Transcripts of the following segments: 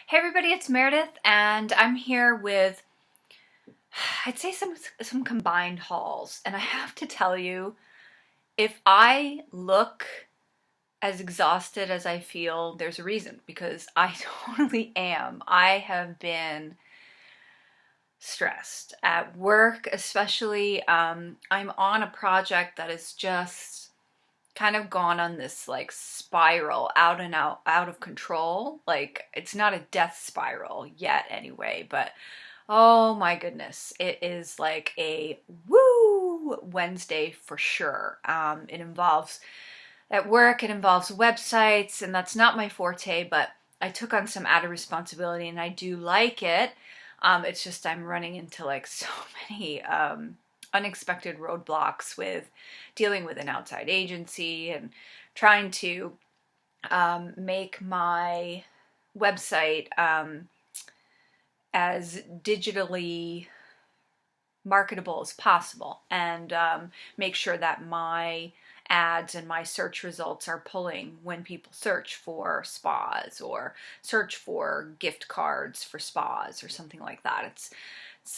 Hey everybody, it's Meredith, and I'm here with, I'd say some combined hauls. And I have to tell you, if I look as exhausted as I feel, there's a reason, because I totally am. I have been stressed at work, especially. I'm on a project that is just kind of gone on this like spiral, out of control. Like, it's not a death spiral yet anyway, but oh my goodness, it is like a woo Wednesday for sure. It involves at work, it involves websites, and that's not my forte, but I took on some added responsibility and I do like it. It's just I'm running into like so many unexpected roadblocks with dealing with an outside agency and trying to make my website as digitally marketable as possible, and make sure that my ads and my search results are pulling when people search for spas or search for gift cards for spas or something like that.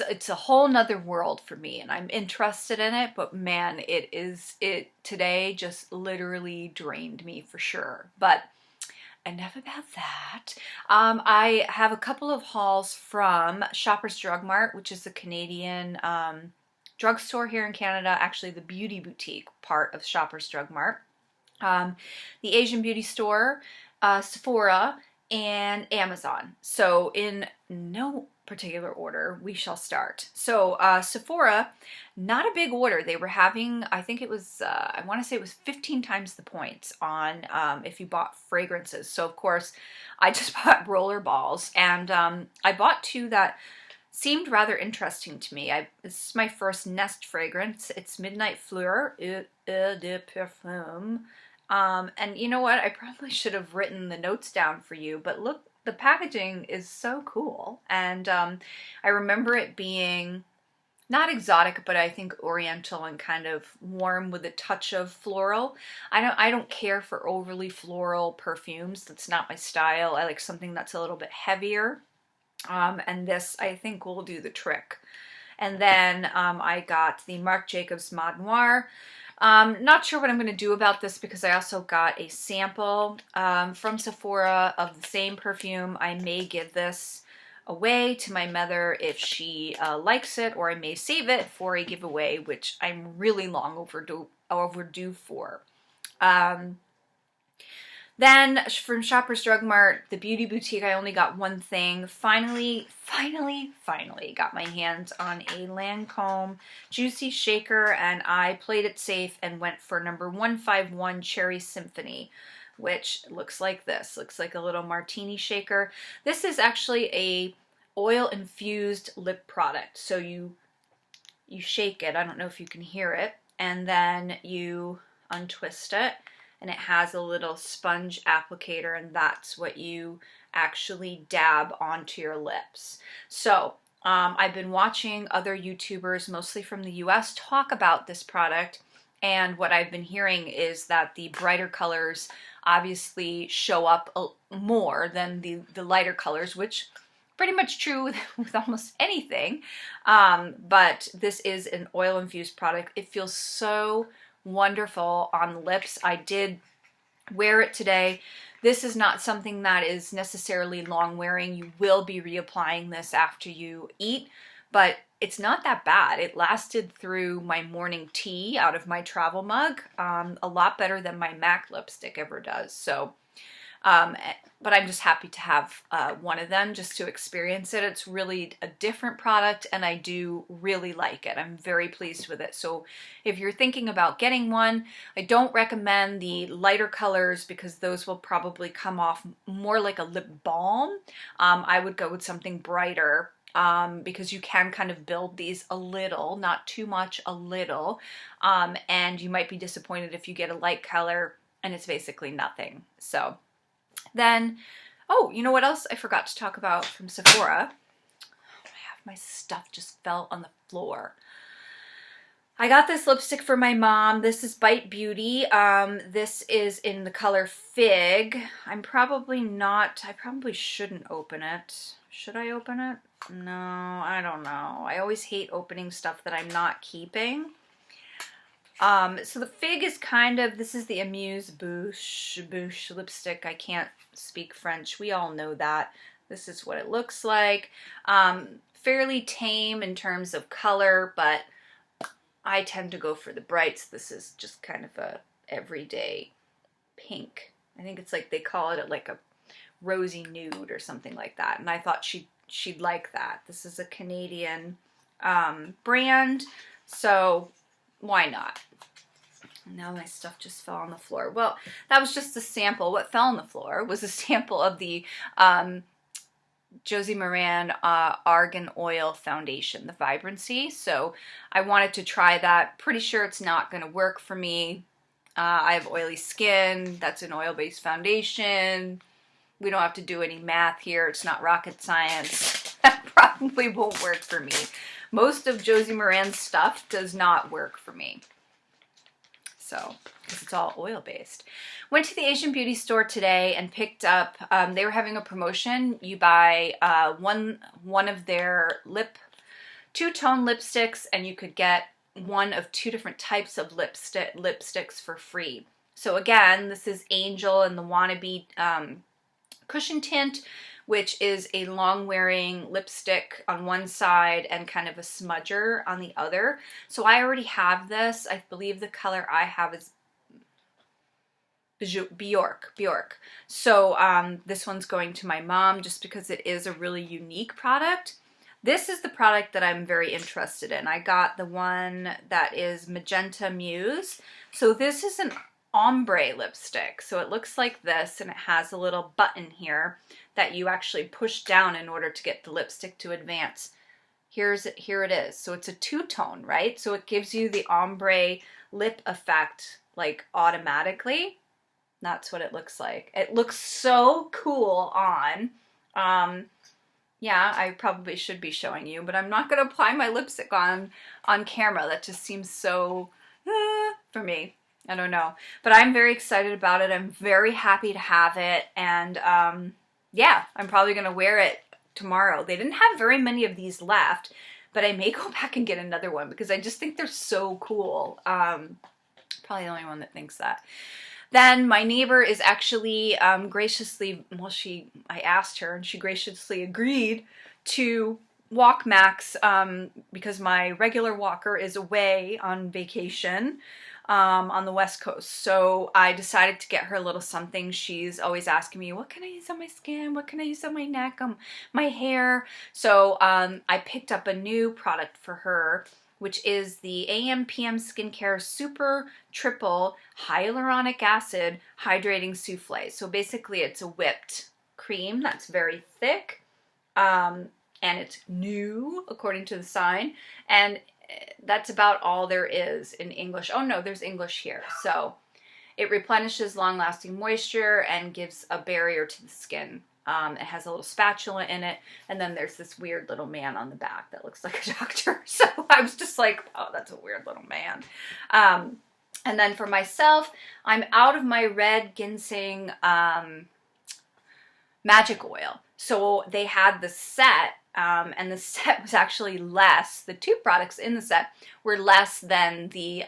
It's a whole nother world for me, and I'm interested in it, but man, it today just literally drained me for sure. But enough about that. I have a couple of hauls from Shoppers Drug Mart, which is a Canadian drugstore here in Canada, actually the beauty boutique part of Shoppers Drug Mart. The Asian beauty store, Sephora, and Amazon. So in no particular order, we shall start. So Sephora, not a big order. They were having, I think it was, I want to say it was 15 times the points on if you bought fragrances. So of course, I just bought roller balls, and I bought two that seemed rather interesting to me. This is my first Nest fragrance. It's Midnight Fleur Eau de Parfum. And you know what? I probably should have written the notes down for you, but look, the packaging is so cool. And I remember it being not exotic, but I think oriental and kind of warm with a touch of floral. I don't care for overly floral perfumes. That's not my style. I like something that's a little bit heavier. And this, I think, will do the trick. And then I got the Marc Jacobs Mauve Noir. Not sure what I'm going to do about this, because I also got a sample from Sephora of the same perfume. I may give this away to my mother if she likes it, or I may save it for a giveaway, which I'm really long overdue for. Then from Shoppers Drug Mart, the beauty boutique, I only got one thing. Finally got my hands on a Lancome Juicy Shaker, and I played it safe and went for number 151 Cherry Symphony, which looks like this. Looks like a little martini shaker. This is actually a oil-infused lip product. So you shake it, I don't know if you can hear it, and then you untwist it, and it has a little sponge applicator, and that's what you actually dab onto your lips. So I've been watching other YouTubers, mostly from the US, talk about this product, and what I've been hearing is that the brighter colors obviously show up more than the lighter colors, which pretty much true with almost anything. But this is an oil-infused product. It feels so wonderful on the lips. I did wear it today. This is not something that is necessarily long wearing. You will be reapplying this after you eat, but it's not that bad. It lasted through my morning tea out of my travel mug, a lot better than my MAC lipstick ever does. So but I'm just happy to have one of them just to experience it. It's really a different product, and I do really like it. I'm very pleased with it. So if you're thinking about getting one, I don't recommend the lighter colors, because those will probably come off more like a lip balm. I would go with something brighter, because you can kind of build these a little, not too much, a little, and you might be disappointed if you get a light color and it's basically nothing. So then, oh, you know what else I forgot to talk about from Sephora? My stuff just fell on the floor. I got this lipstick for my mom. This is Bite Beauty. This is in the color Fig. I probably shouldn't open it. Should I open it? No, I don't know. I always hate opening stuff that I'm not keeping. So the Fig is this is the Amuse Bouche lipstick. I can't speak French. We all know that. This is what it looks like. Fairly tame in terms of color, but I tend to go for the brights. This is just kind of a everyday pink. I think it's like they call it like a rosy nude or something like that. And I thought she'd like that. This is a Canadian brand, so why not? Now my stuff just fell on the floor. Well, that was just a sample. What fell on the floor was a sample of the Josie Maran Argan Oil Foundation, the Vibrancy. So I wanted to try that. Pretty sure it's not going to work for me. I have oily skin. That's an oil-based foundation. We don't have to do any math here. It's not rocket science. That probably won't work for me. Most of Josie Maran's stuff does not work for me. So, because it's all oil-based. Went to the Asian Beauty store today and picked up, they were having a promotion. You buy one of their two-tone lipsticks, and you could get one of two different types of lipsticks for free. So again, this is Angel and the Wannabe Cushion Tint, which is a long-wearing lipstick on one side and kind of a smudger on the other. So I already have this. I believe the color I have is Bjork. So this one's going to my mom just because it is a really unique product. This is the product that I'm very interested in. I got the one that is Magenta Muse. So this is an ombre lipstick. So it looks like this, and it has a little button here that you actually push down in order to get the lipstick to advance. Here it is. So it's a two-tone, right? So it gives you the ombre lip effect like automatically. That's what it looks like. It looks so cool on. Yeah, I probably should be showing you, but I'm not going to apply my lipstick on camera. That just seems so for me. I don't know. But I'm very excited about it. I'm very happy to have it. And yeah, I'm probably going to wear it tomorrow. They didn't have very many of these left, but I may go back and get another one because I just think they're so cool. Probably the only one that thinks that. Then my neighbor is actually graciously, well, I asked her and she graciously agreed to walk Max because my regular walker is away on vacation on the West Coast. So I decided to get her a little something. She's always asking me, what can I use on my skin? What can I use on my neck, my hair? So I picked up a new product for her, which is the AM/PM Skincare Super Triple Hyaluronic Acid Hydrating Souffle. So basically it's a whipped cream that's very thick, and it's new according to the sign, and that's about all there is in English. Oh no, there's English here. So it replenishes long-lasting moisture and gives a barrier to the skin. It has a little spatula in it, and then there's this weird little man on the back that looks like a doctor. So I was just like, oh, that's a weird little man. And then for myself, I'm out of my red ginseng magic oil. So they had the set, and the set was actually less. The two products in the set were less than the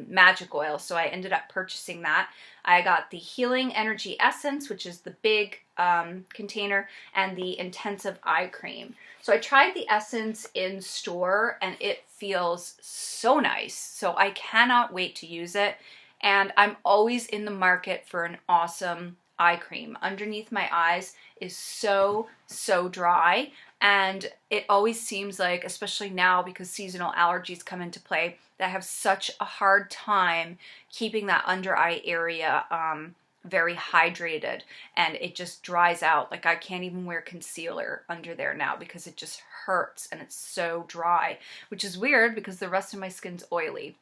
magic oil, so I ended up purchasing that. I got the Healing Energy Essence, which is the big container, and the Intensive Eye Cream. So I tried the Essence in store, and it feels so nice. So I cannot wait to use it, and I'm always in the market for an awesome eye cream. Underneath my eyes is so dry, and it always seems like, especially now because seasonal allergies come into play, that I have such a hard time keeping that under eye area very hydrated, and it just dries out. Like I can't even wear concealer under there now because it just hurts and it's so dry, which is weird because the rest of my skin's oily.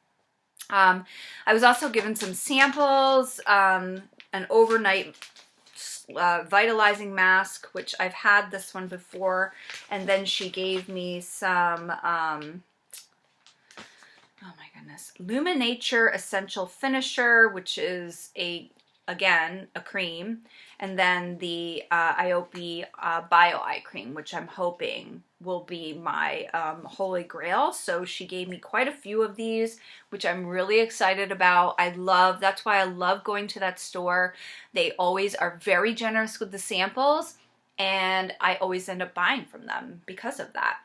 I was also given some samples, an overnight vitalizing mask, which I've had this one before, and then she gave me some oh my goodness, Luminature Essential Finisher, which is again, a cream, and then the IOP Bio Eye Cream, which I'm hoping will be my holy grail. So she gave me quite a few of these, which I'm really excited about. That's why I love going to that store. They always are very generous with the samples, and I always end up buying from them because of that.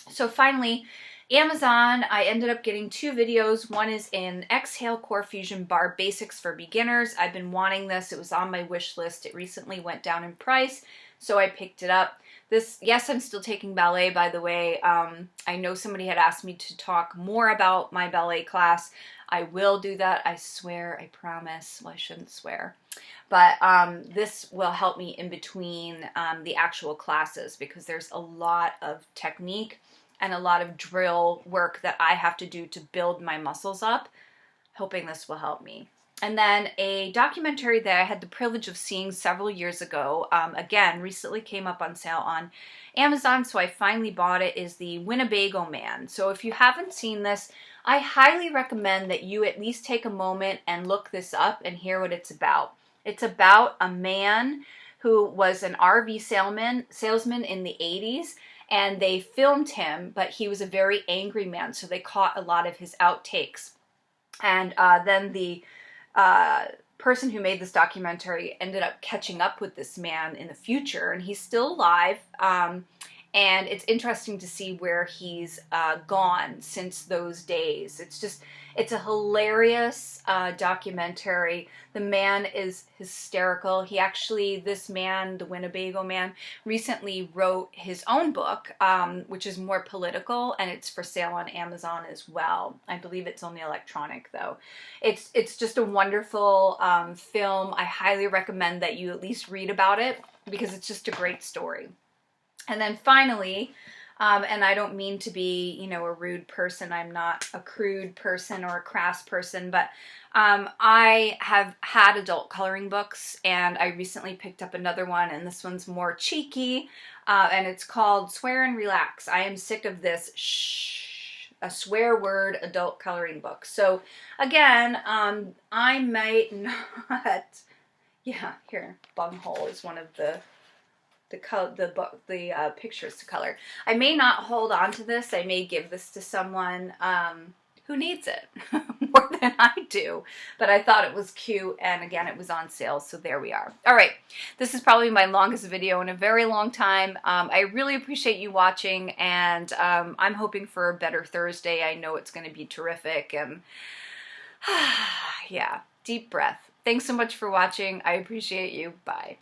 So finally, Amazon, I ended up getting 2 videos. One is in Exhale Core Fusion Bar Basics for Beginners. I've been wanting this. It was on my wish list. It recently went down in price, so I picked it up. Yes, I'm still taking ballet, by the way. I know somebody had asked me to talk more about my ballet class. I will do that. I swear, I promise. Well, I shouldn't swear. But this will help me in between the actual classes, because there's a lot of technique and a lot of drill work that I have to do to build my muscles up. Hoping this will help me. And then a documentary that I had the privilege of seeing several years ago, again, recently came up on sale on Amazon, so I finally bought it, is the Winnebago Man. So if you haven't seen this, I highly recommend that you at least take a moment and look this up and hear what it's about. It's about a man who was an RV salesman in the 80s, and they filmed him, but he was a very angry man, so they caught a lot of his outtakes. And then the person who made this documentary ended up catching up with this man in the future, and he's still alive. And it's interesting to see where he's gone since those days. It's a hilarious documentary. The man is hysterical. This man, the Winnebago Man, recently wrote his own book, which is more political, and it's for sale on Amazon as well. I believe it's only electronic, though. It's just a wonderful film. I highly recommend that you at least read about it, because it's just a great story. And then finally, and I don't mean to be, a rude person. I'm not a crude person or a crass person, but I have had adult coloring books, and I recently picked up another one, and this one's more cheeky, and it's called Swear and Relax. I am sick of this a swear word adult coloring book. So again, I might not, here, Bunghole is one of the pictures to color. I may not hold on to this. I may give this to someone who needs it more than I do. But I thought it was cute, and again, it was on sale, so there we are. All right, this is probably my longest video in a very long time. I really appreciate you watching, and I'm hoping for a better Thursday. I know it's going to be terrific, and yeah, deep breath. Thanks so much for watching. I appreciate you. Bye.